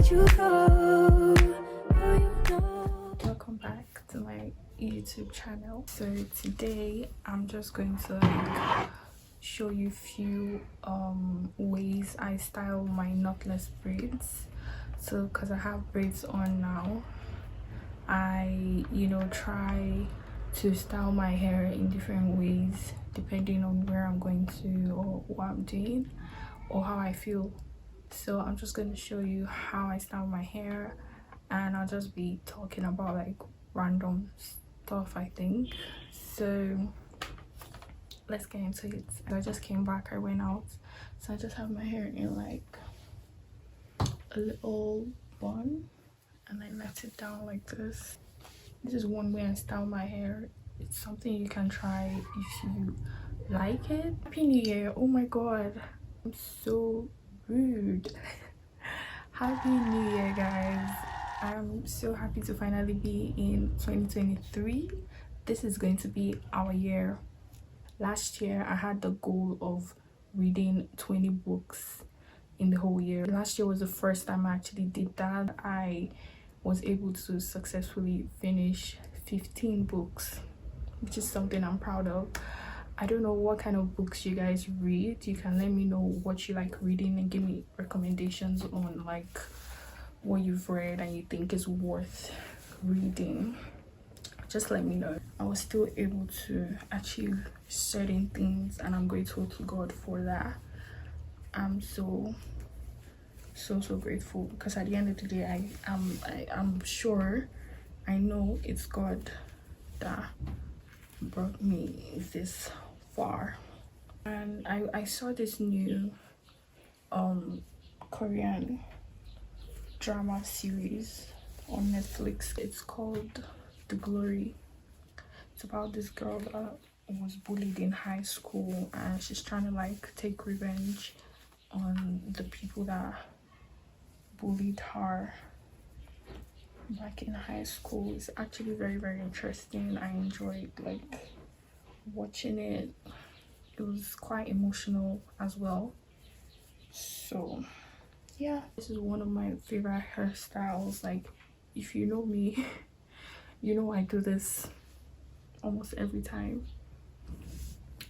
you go. Oh, you know. Welcome back to my YouTube channel. So today I'm just going to like show you a few ways I style my knotless braids. So because I have braids on now, I try to style my hair in different ways depending on where I'm going to or what I'm doing or how I feel. So I'm just going to show you how I style my hair, and I'll just be talking about like random stuff, I think. So let's get into it. I just came back, I went out, so I just have my hair in like a little bun and I let it down like this. This is one way I style my hair. It's something you can try if you like it. Happy New Year! Oh my god, I'm so rude. Happy New Year, guys. I'm so happy to finally be in 2023. This is going to be our year. Last year I had the goal of reading 20 books in the whole year. Last year was the first time I actually did that. I was able to successfully finish 15 books, which is something I'm proud of. I don't know what kind of books you guys read. You can let me know what you like reading and give me recommendations on like what you've read and you think is worth reading. Just let me know. I was still able to achieve certain things and I'm grateful to God for that. I'm so grateful, because at the end of the day I'm sure, I know it's God that brought me this far. And I saw this new Korean drama series on Netflix. It's called The Glory. It's about this girl that was bullied in high school and she's trying to like take revenge on the people that bullied her back in high school. It's actually very interesting. I enjoyed like watching it. It was quite emotional as well. So yeah, this is one of my favorite hairstyles. Like, if you know me, you know I do this almost every time.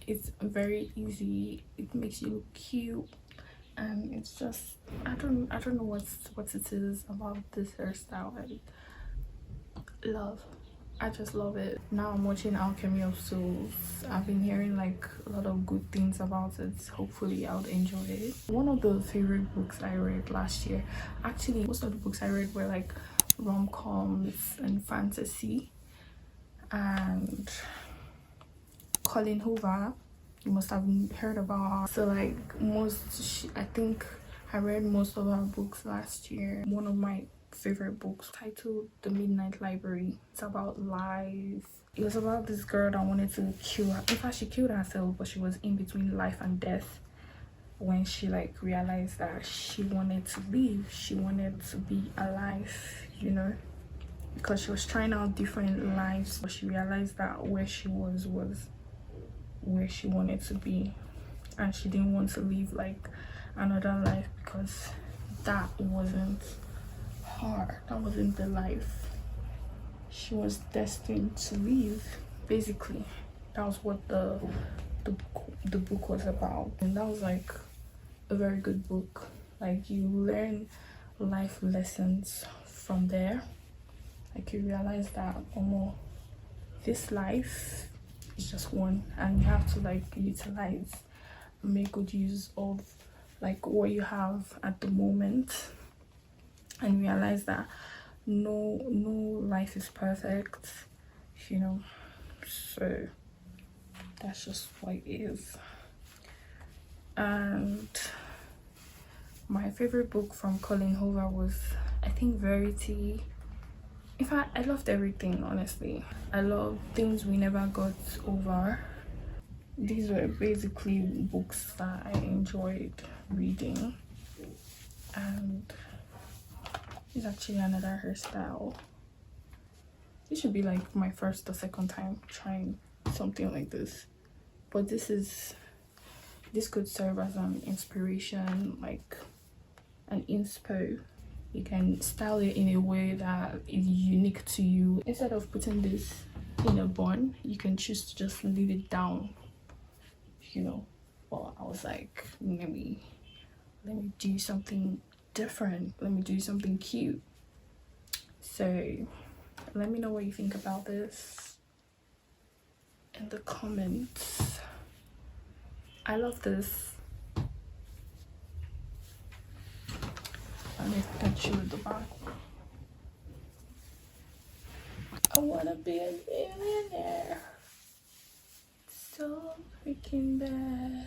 It's very easy, it makes you look cute, and it's just I don't know what it is about this hairstyle I just love it. Now I'm watching Alchemy of Souls. I've been hearing like a lot of good things about it. Hopefully I'll enjoy it. One of the favorite books I read last year, actually most of the books I read were like rom-coms and fantasy. And Colleen Hoover, you must have heard about her. So like I think I read most of her books last year. One of my favorite books, titled The Midnight Library. It's about life. It was about this girl that wanted to kill her. In fact, she killed herself, but she was in between life and death when she like realized that she wanted to live. She wanted to be alive, you know, because she was trying out different lives, but she realized that where she was where she wanted to be, and she didn't want to live like another life because that wasn't her. That wasn't the life she was destined to live. Basically, that was what the book was about, and that was like a very good book. Like, you learn life lessons from there. Like, you realize that this life is just one, and you have to like utilize, make good use of like what you have at the moment, and realize that no life is perfect, you know. So that's just what it is. And my favorite book from Colleen Hoover was, I think, Verity. In fact, I loved everything, honestly. I love Things We Never Got Over. These were basically books that I enjoyed reading. And it's actually another hairstyle. This should be like my first or second time trying something like this, but this could serve as an inspiration, like an inspo you can style it in a way that is unique to you. Instead of putting this in a bun, you can choose to just leave it down, you know. Well, I was like, let me do something different, let me do something cute. So let me know what you think about this in the comments. I love this. And if I can show the back, I wanna be a millionaire so freaking bad.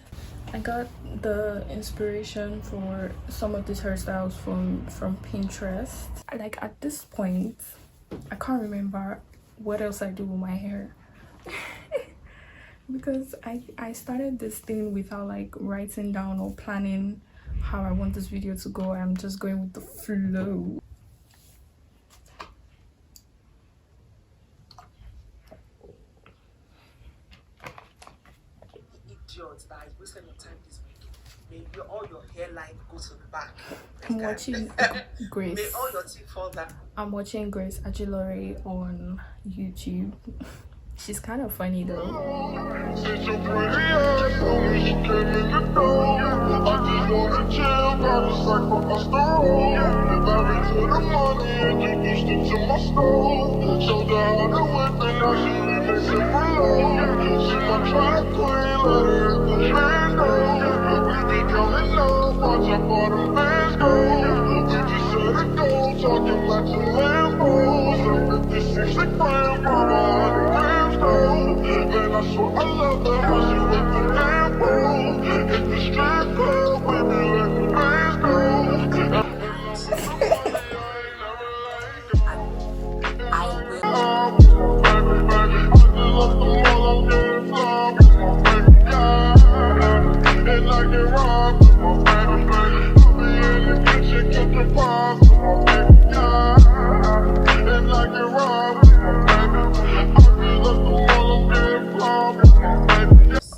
I got the inspiration for some of these hairstyles from Pinterest. Like at this point, I can't remember what else I do with my hair. Because I started this thing without like writing down or planning how I want this video to go. I'm just going with the flow. Idiots that is wasting your time this week. May all your hairline go to the back. I'm watching Grace. May all your teeth fall down. I'm watching Grace Ajilore on YouTube. She's kind of funny though.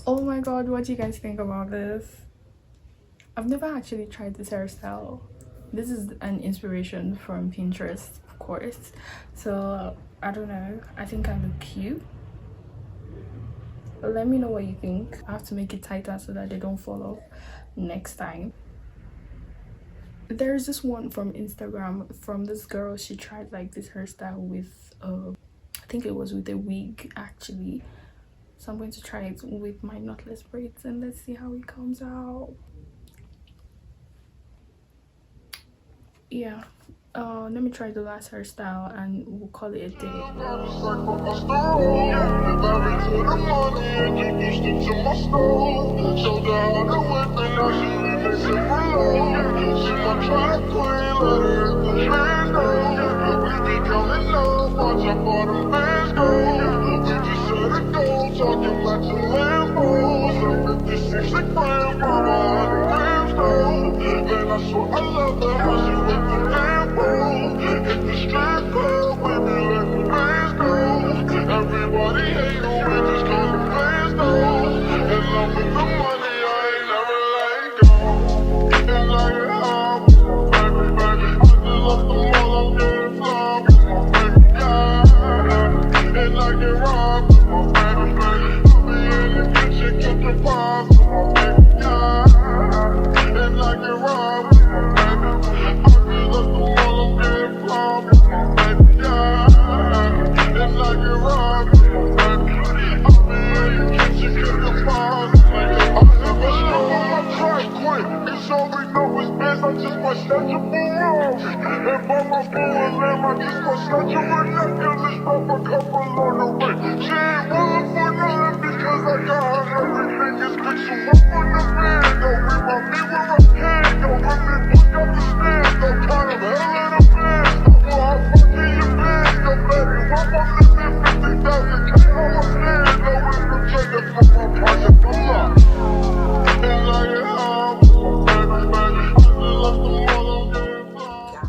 Oh my god, what do you guys think about this? I've never actually tried this hairstyle. This is an inspiration from Pinterest, of course. So I don't know, I think I look cute. But let me know what you think. I have to make it tighter so that they don't fall off next time. There's this one from Instagram from this girl. She tried like this hairstyle with I think it was with a wig actually. So I'm going to try it with my knotless braids and let's see how it comes out. Yeah, let me try the last hairstyle and we'll call it a day.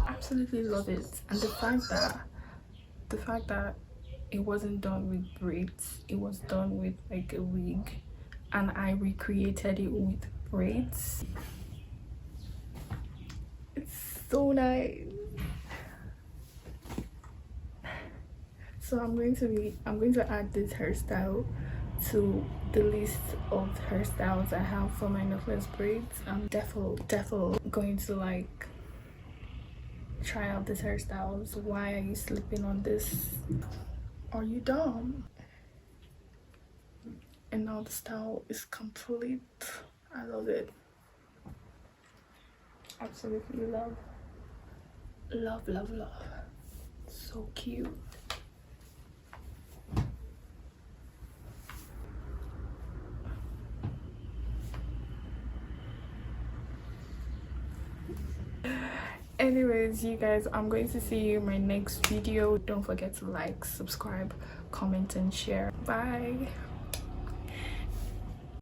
Absolutely love it. And the fact that it wasn't done with braids, it was done with like a wig and I recreated it with braids. It's so nice. So I'm going to add this hairstyle to the list of hairstyles I have for my knotless braids. I'm definitely going to like try out these hairstyles. Why are you sleeping on this? Are you dumb? And now the style is complete. I love it. Absolutely love. So cute. Anyways, you guys, I'm going to see you in my next video. Don't forget to like, subscribe, comment and share. Bye.